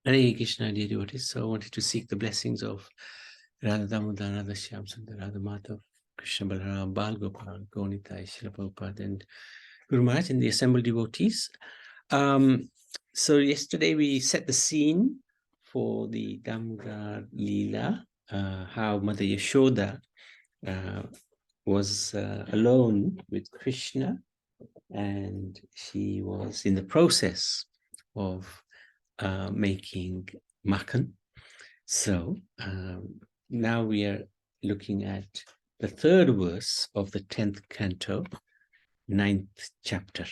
Hare Krishna, dear devotees. So I wanted to seek the blessings of Radha Damodara, Radha Shyam Sundar, Radha Madhav, Krishna Balaram, Bal Gopal, Gaunitai, Srila Prabhupada, and Guru Maharaj and the assembled devotees. So yesterday we set the scene for the Damodara Lila, how Mother Yashoda was alone with Krishna, and she was in the process of making makhan. So now we are looking at the third verse of the 10th canto, 9th chapter.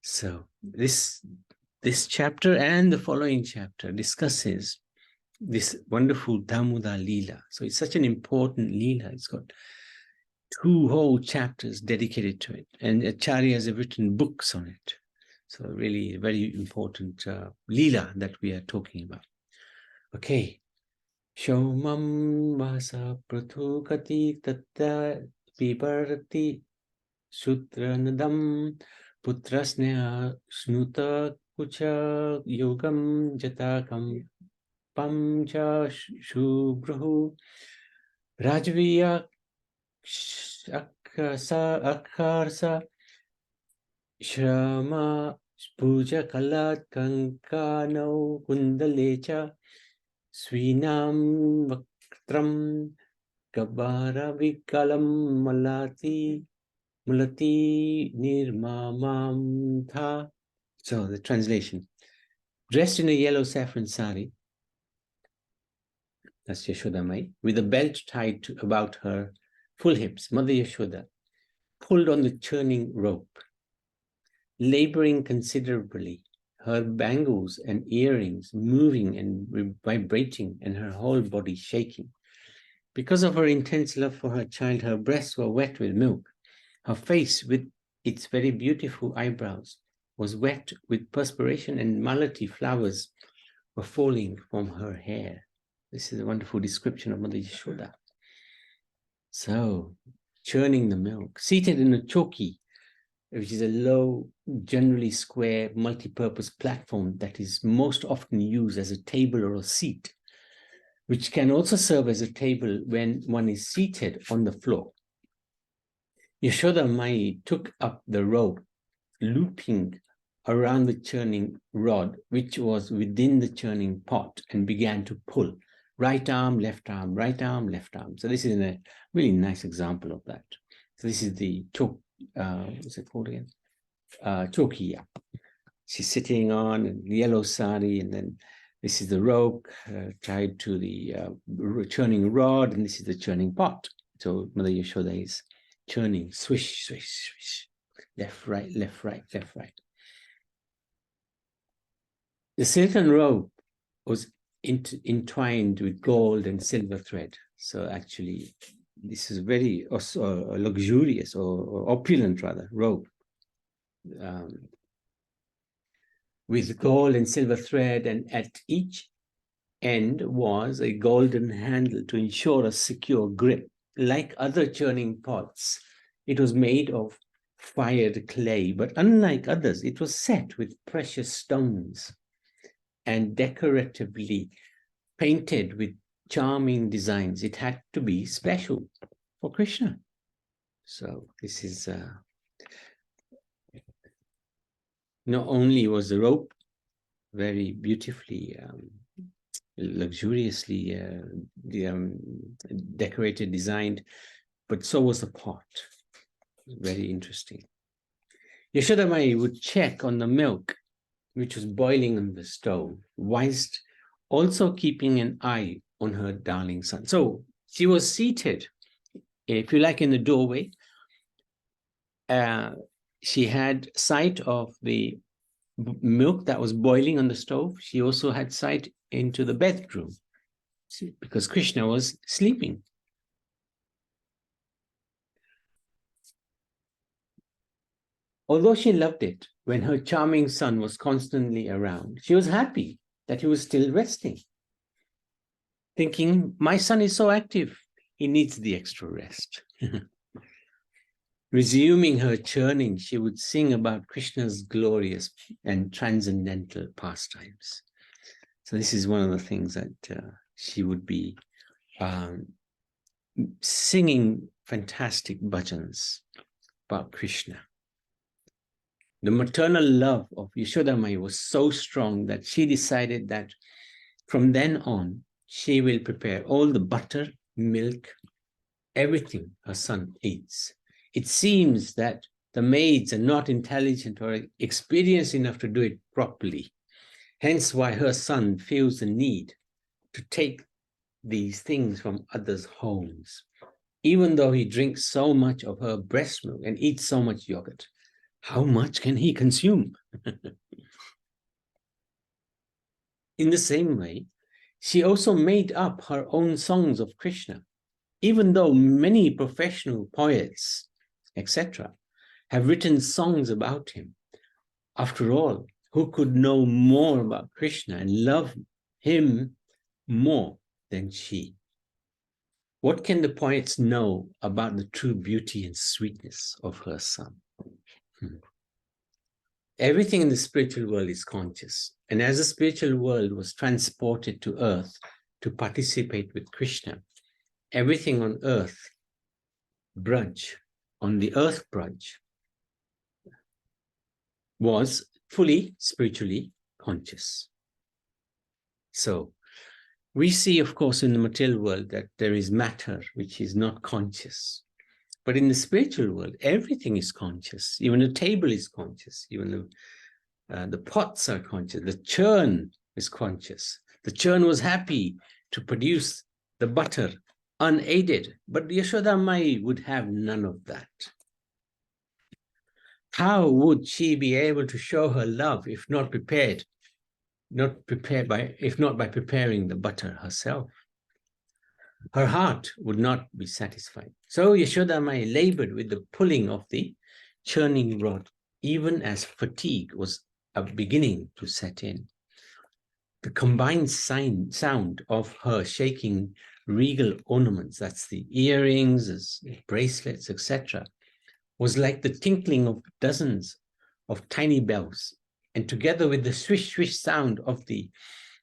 So this chapter and the following chapter discusses this wonderful Damodara Lila. So it's such an important Lila. It's got 2 whole chapters dedicated to it, and acharyas have written books on it. So really very important Lila that we are talking about. Okay. Shomam vasa prathukati tatta pibarati sutranadam putrasnya snuta kucha yogam jatakam pamcha shubruhu rajviya akharsa Shrama puja kalat kankano kundalecha Svinam vaktram kabara vikalam mulati nirmamam tha. So the translation. Dressed in a yellow saffron sari, that's Yashoda Mai, with a belt tied about her full hips, Mother Yashoda pulled on the churning rope, laboring considerably, her bangles and earrings moving and vibrating and her whole body shaking. Because of her intense love for her child, her breasts were wet with milk. Her face, with its very beautiful eyebrows, was wet with perspiration, and malati flowers were falling from her hair. This is a wonderful description of Mother Yashoda. So, churning the milk, seated in a choki, which is a low, generally square, multi-purpose platform that is most often used as a table or a seat, which can also serve as a table when one is seated on the floor. Yashoda Mai took up the rope, looping around the churning rod, which was within the churning pot, and began to pull. Right arm, left arm, right arm, left arm. So this is a really nice example of that. So this is the what's it called again? Chokiya. She's sitting on a yellow sari, and then this is the rope tied to the churning rod, and this is the churning pot. So Mother Yashoda is churning, swish, swish, swish, left, right, left, right, left, right. The silken rope was entwined with gold and silver thread. So actually, this is very luxurious or opulent, rather, robe with gold and silver thread, and at each end was a golden handle to ensure a secure grip. Like other churning pots, it was made of fired clay, but unlike others, it was set with precious stones and decoratively painted with charming designs. It had to be special for Krishna. So this is not only was the rope very beautifully, luxuriously decorated, designed, but so was the pot. Very interesting. Yashoda Mai would check on the milk, which was boiling on the stove, whilst also keeping an eye on her darling son. So she was seated, if you like, in the doorway. She had sight of the milk that was boiling on the stove. She also had sight into the bedroom because Krishna was sleeping. Although she loved it when her charming son was constantly around, she was happy that he was still resting, thinking, my son is so active, he needs the extra rest. Resuming her churning, she would sing about Krishna's glorious and transcendental pastimes. So this is one of the things that she would be singing fantastic bhajans about Krishna. The maternal love of Yashodamai was so strong that she decided that from then on, she will prepare all the butter, milk, everything her son eats. It seems that the maids are not intelligent or experienced enough to do it properly. Hence why her son feels the need to take these things from others' homes, even though he drinks so much of her breast milk and eats so much yogurt. How much can he consume? In the same way, she also made up her own songs of Krishna, even though many professional poets, etc., have written songs about him. After all, who could know more about Krishna and love him more than she? What can the poets know about the true beauty and sweetness of her son? Everything in the spiritual world is conscious. And as the spiritual world was transported to earth to participate with Krishna, everything on earth, on the earth Braj, was fully spiritually conscious. So we see, of course, in the material world that there is matter which is not conscious. But in the spiritual world, everything is conscious. Even the table is conscious. Even the pots are conscious. The churn is conscious. The churn was happy to produce the butter unaided. But Yashoda Mai would have none of that. How would she be able to show her love if not prepared? If not by preparing the butter herself? Her heart would not be satisfied. So Yashoda Mai labored with the pulling of the churning rod, even as fatigue was beginning to set in. The combined sound of her shaking regal ornaments, that's the earrings, bracelets, etc., was like the tinkling of dozens of tiny bells. And together with the swish, swish sound of the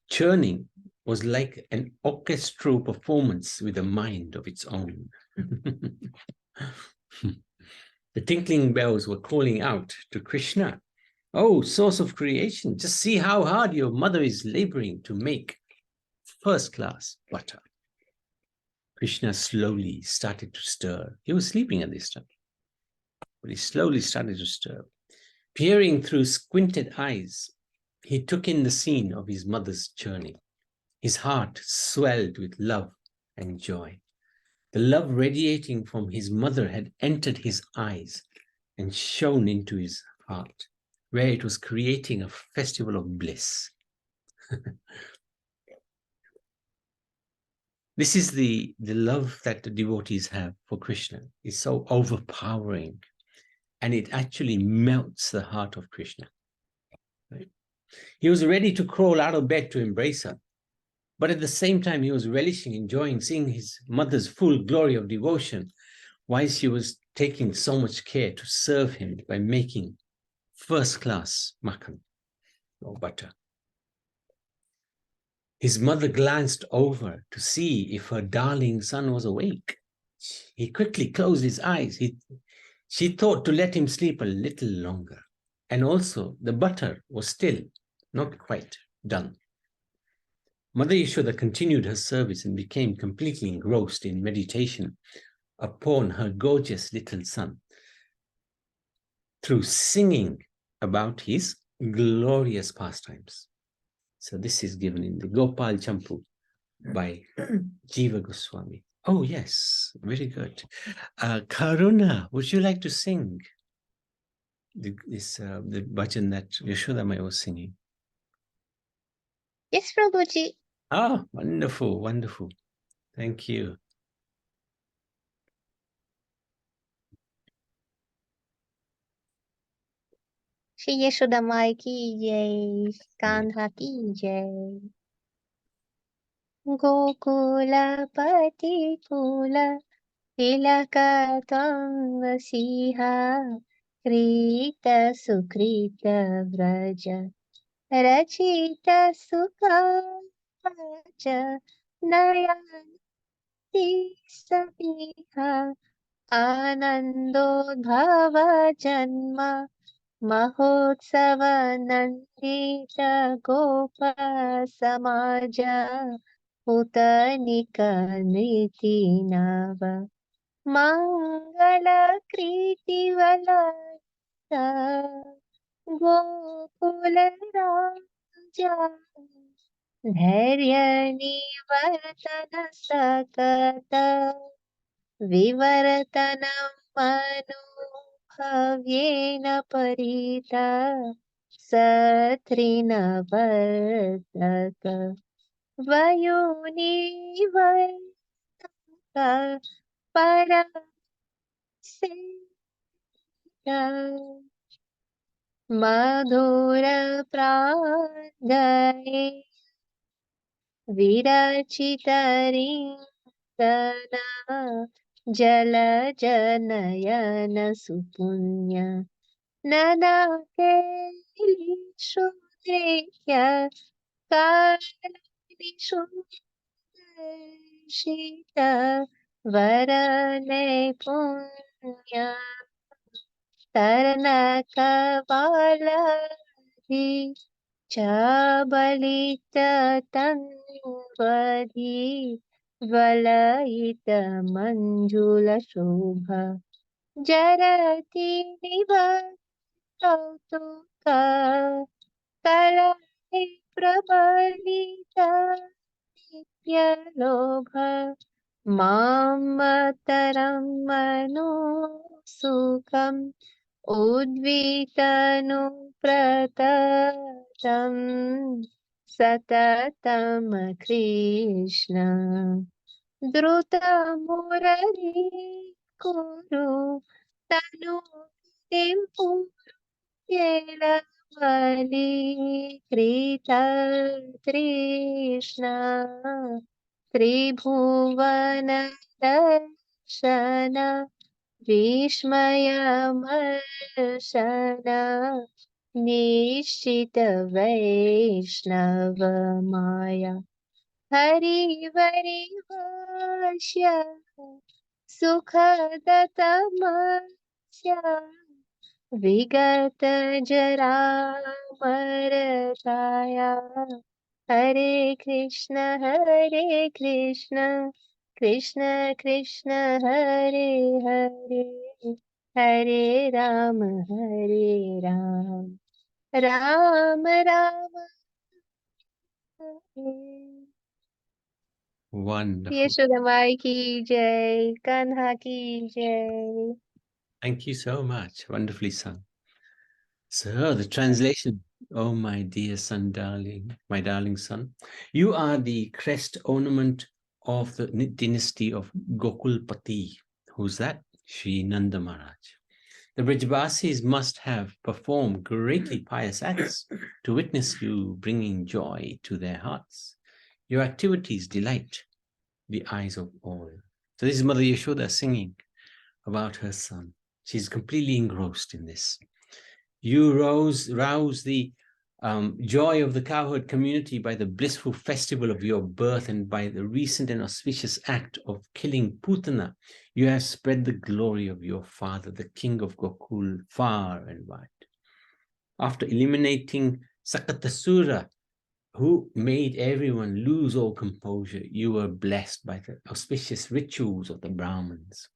churning, was like an orchestral performance with a mind of its own. The tinkling bells were calling out to Krishna, "Oh, source of creation, just see how hard your mother is laboring to make first-class butter." Krishna slowly started to stir. He was sleeping at this time, but he slowly started to stir. Peering through squinted eyes, he took in the scene of his mother's churning. His heart swelled with love and joy. The love radiating from his mother had entered his eyes and shone into his heart, where it was creating a festival of bliss. This is the love that the devotees have for Krishna. It's so overpowering, and it actually melts the heart of Krishna. Right? He was ready to crawl out of bed to embrace her. But at the same time, he was relishing, enjoying seeing his mother's full glory of devotion, while she was taking so much care to serve him by making first-class makhan, or butter. His mother glanced over to see if her darling son was awake. He quickly closed his eyes. She thought to let him sleep a little longer. And also, the butter was still not quite done. Mother Yashoda continued her service and became completely engrossed in meditation upon her gorgeous little son through singing about his glorious pastimes. So this is given in the Gopal Champu by Jiva Goswami. Oh, yes, very good. Karuna, would you like to sing the bhajan that Yashoda Mai was singing? Yes, Prabhuji. Ah, wonderful, wonderful. Thank you. Shri Yashoda Mai ki jai, Kandha ki jai. Gokula pati kula, तिलक त्वं वसीहा क्रीत सुकृत व्रज रचित सुखाच नयन्ति समीहा आनन्दोद्भव जन्म महोत्सव नन्दित गोप समाज Sputnik नीति नव मङ्गलकृतिवलय गोकुल राजा धैर्य निवर्तन सकत विवर्तनं मनोभव्येन परिता सत्रिनवर्तक वयोनिवर्तक परसेता मधुर प्राङ्गणे विरचितरिङ्गना जलजनयन सुपुण्य ननाकेलिषु दृह्य कालिषु दर्शित वरनैपुण्य तरनकपालधि चाबलित तन्वधि वलयित मञ्जुलशोभा जरति निवर्तौतुक कलहि प्रबलित नित्यलोभ मामतरं मनोसुखम् उद्वितनुप्रततं सततं कृष्ण द्रुतमुररी कुरु तनुतिं पुर्येण वलीकृत तृष्णा त्रिभुवन दर्शन विस्मयमर्शन निश्चित वैष्णव माया हरिवरिवश्य सुखदतमस्य विगत जरामरताया हरे कृष्ण कृष्ण कृष्ण हरे हरे हरे राम राम राम हरे Wonderful. यशोदा माई की जय कान्हा की जय Thank you so much. Wonderfully sung. So the translation, oh my dear son, darling, my darling son, you are the crest ornament of the dynasty of Gokulpati. Who's that? Sri Nanda Maharaj. The Brajbasis must have performed greatly pious acts to witness you bringing joy to their hearts. Your activities delight the eyes of all. So this is Mother Yashoda singing about her son. She's completely engrossed in this. You rouse the joy of the cowherd community by the blissful festival of your birth, and by the recent and auspicious act of killing Putana, you have spread the glory of your father, the king of Gokul, far and wide. After eliminating Sakatasura, who made everyone lose all composure, you were blessed by the auspicious rituals of the Brahmins.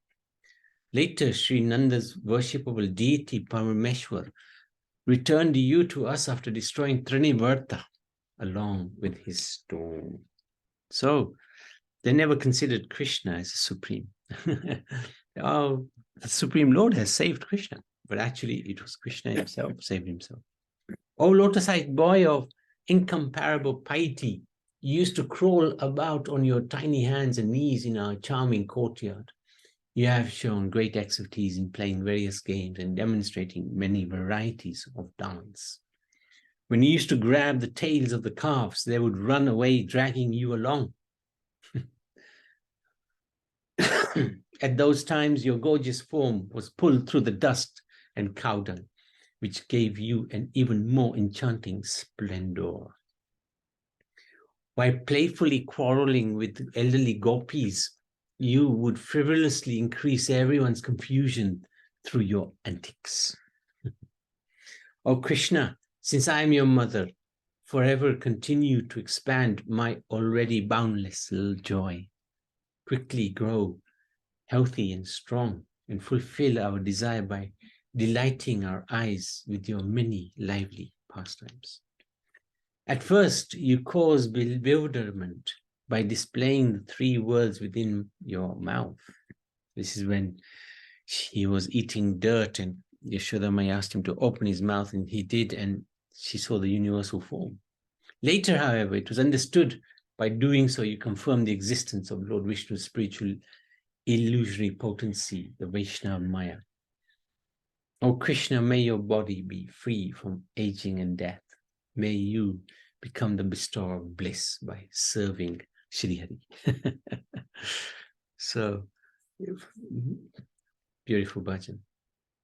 Later, Sri Nanda's worshipable deity Parameshwar returned you to us after destroying Trinivarta along with his stone. So they never considered Krishna as a supreme. Oh, the Supreme Lord has saved Krishna, but actually it was Krishna himself saved himself. Oh, lotus-eyed boy of incomparable piety, you used to crawl about on your tiny hands and knees in our charming courtyard. You have shown great expertise in playing various games and demonstrating many varieties of dance. When you used to grab the tails of the calves, they would run away, dragging you along. At those times, your gorgeous form was pulled through the dust and cow dung, which gave you an even more enchanting splendor. By playfully quarreling with elderly gopis, you would frivolously increase everyone's confusion through your antics. O Krishna, since I am your mother, forever continue to expand my already boundless joy. Quickly grow healthy and strong, and fulfill our desire by delighting our eyes with your many lively pastimes. At first, you cause bewilderment by displaying the three worlds within your mouth. This is when he was eating dirt and Yashodamai asked him to open his mouth, and he did, and she saw the universal form. Later, however, it was understood by doing so, you confirm the existence of Lord Vishnu's spiritual illusory potency, the Vaishnava Maya. O Krishna, may your body be free from aging and death. May you become the bestower of bliss by serving Shri Hari. So, beautiful bhajan,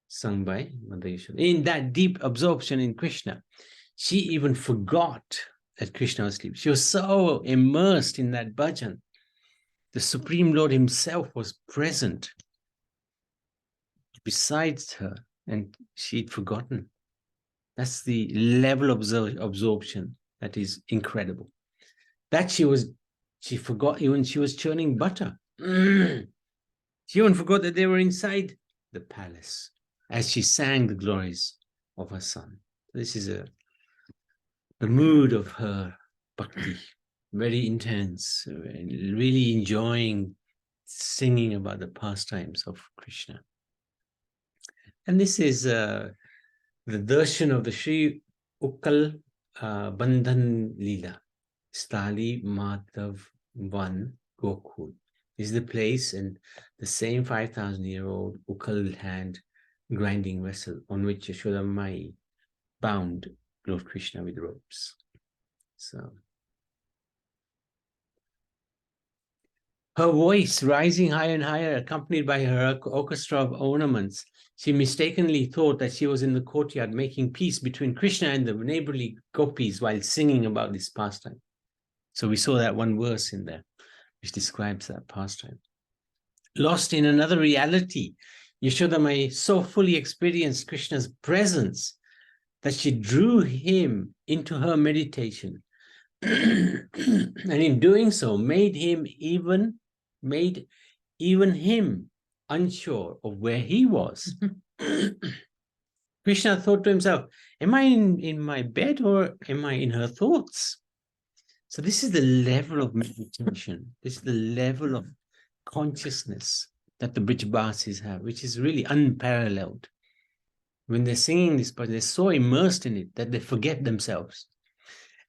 sung by Mother Yashoda. In that deep absorption in Krishna, she even forgot that Krishna was asleep. She was so immersed in that bhajan. The Supreme Lord himself was present besides her, and she'd forgotten. That's the level of absorption that is incredible. That she forgot even she was churning butter. She even forgot that they were inside the palace as she sang the glories of her son. This is the mood of her bhakti, very intense, really enjoying singing about the pastimes of Krishna. And this is the darshan of the Sri Ukal Bandhan Lila, Stali Madhav Van Gokul. This is the place and the same 5,000-year-old Ukal hand grinding vessel on which Yashoda Mai bound Lord Krishna with ropes. So, her voice rising higher and higher, accompanied by her orchestra of ornaments, she mistakenly thought that she was in the courtyard making peace between Krishna and the neighborly gopis while singing about this pastime. So we saw that one verse in there, which describes that pastime. Lost in another reality, Yashodamai so fully experienced Krishna's presence that she drew him into her meditation. And in doing so, made even him unsure of where he was. Krishna thought to himself, am I in my bed or am I in her thoughts? So this is the level of meditation. This is the level of consciousness that the Brijbasis have, which is really unparalleled. When they're singing this, but they're so immersed in it that they forget themselves.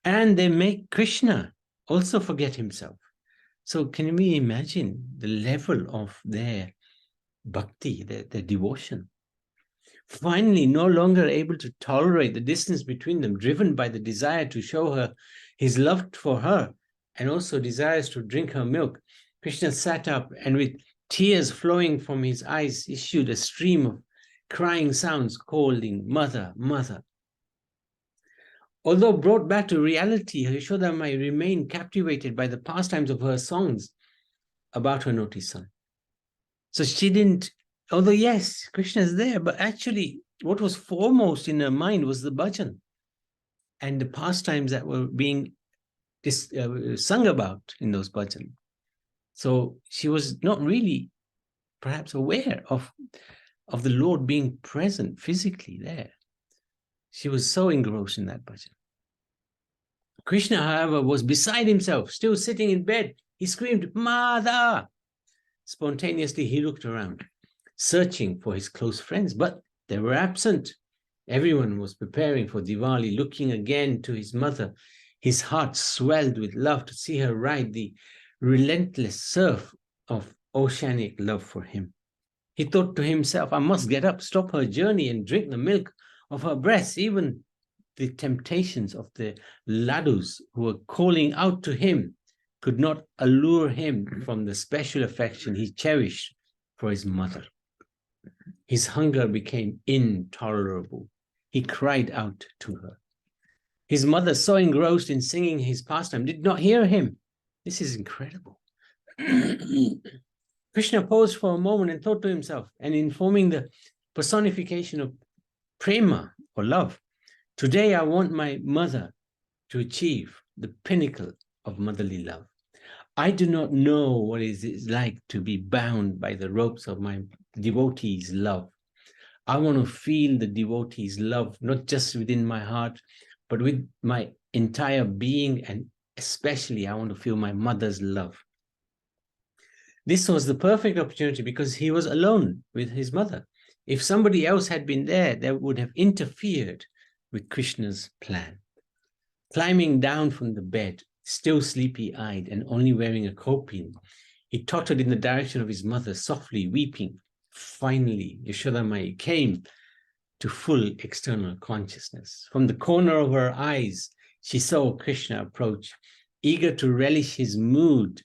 And they make Krishna also forget himself. So can we imagine the level of their bhakti, their devotion? Finally, no longer able to tolerate the distance between them, driven by the desire to show her his love for her, and also desires to drink her milk, Krishna sat up and with tears flowing from his eyes issued a stream of crying sounds calling, "Mother, mother." Although brought back to reality, Yashodamai remained captivated by the pastimes of her songs about her naughty son. So she didn't, although yes, Krishna is there, but actually what was foremost in her mind was the bhajan and the pastimes that were being sung about in those bhajan. So she was not really perhaps aware of the Lord being present physically there. She was so engrossed in that bhajan. Krishna, however, was beside himself, still sitting in bed. He screamed, "Mother!" Spontaneously, he looked around, searching for his close friends, but they were absent. Everyone was preparing for Diwali, looking again to his mother. His heart swelled with love to see her ride the relentless surf of oceanic love for him. He thought to himself, I must get up, stop her journey, and drink the milk of her breast. Even the temptations of the ladus who were calling out to him could not allure him from the special affection he cherished for his mother. His hunger became intolerable. He cried out to her. His mother, so engrossed in singing his pastime, did not hear him. This is incredible. Krishna paused for a moment and thought to himself, and informing the personification of prema or love, today I want my mother to achieve the pinnacle of motherly love. I do not know what it is like to be bound by the ropes of my devotee's love. I want to feel the devotee's love, not just within my heart, but with my entire being, and especially I want to feel my mother's love. This was the perfect opportunity because he was alone with his mother. If somebody else had been there, they would have interfered with Krishna's plan. Climbing down from the bed, still sleepy-eyed and only wearing a kopin, he tottered in the direction of his mother, softly weeping. Finally, Yashodamai came to full external consciousness. From the corner of her eyes, she saw Krishna approach, eager to relish his moods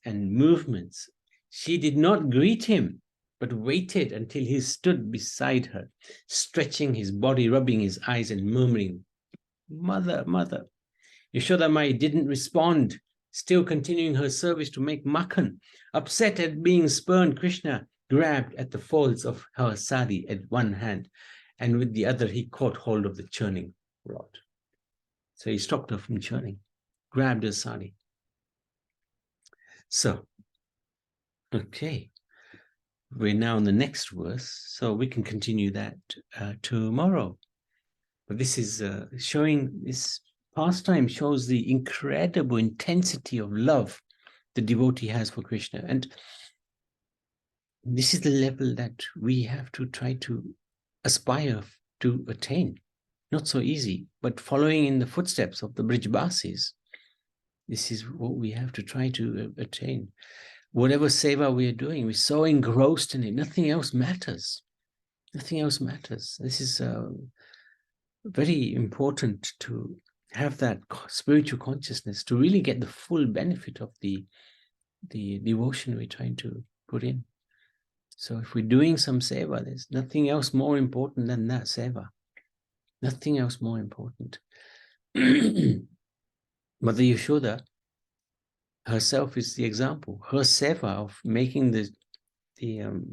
and movements. She did not greet him, but waited until he stood beside her, stretching his body, rubbing his eyes and murmuring, "Mother, mother." Yashodamai didn't respond, still continuing her service to make makhan. Upset at being spurned, Krishna grabbed at the folds of her sari at one hand, and with the other he caught hold of the churning rod. So he stopped her from churning, grabbed her sari. So, okay, we're now in the next verse, so we can continue that tomorrow. But this is showing, this pastime shows the incredible intensity of love the devotee has for Krishna. And this is the level that we have to try to aspire to attain. Not so easy, but following in the footsteps of the Brijbasis, this is what we have to try to attain. Whatever seva we are doing, we're so engrossed in it, nothing else matters. Nothing else matters. This is very important to have that spiritual consciousness to really get the full benefit of the devotion we're trying to put in. So if we're doing some seva, there's nothing else more important than that seva. Nothing else more important. Mother Yashoda herself is the example. Her seva of making the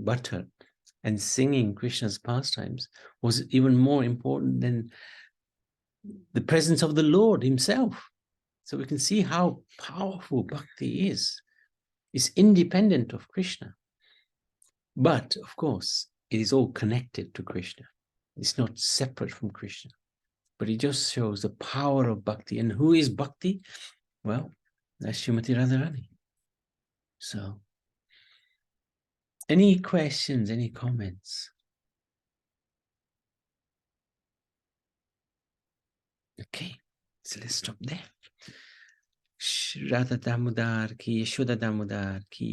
butter and singing Krishna's pastimes was even more important than the presence of the Lord himself. So we can see how powerful bhakti is. It's independent of Krishna. But, of course, it is all connected to Krishna. It's not separate from Krishna. But it just shows the power of bhakti. And who is bhakti? Well, that's Srimati Radharani. So, any questions, any comments? Okay, so let's stop there. Radha Damodar ki, Yashoda Damodar ki.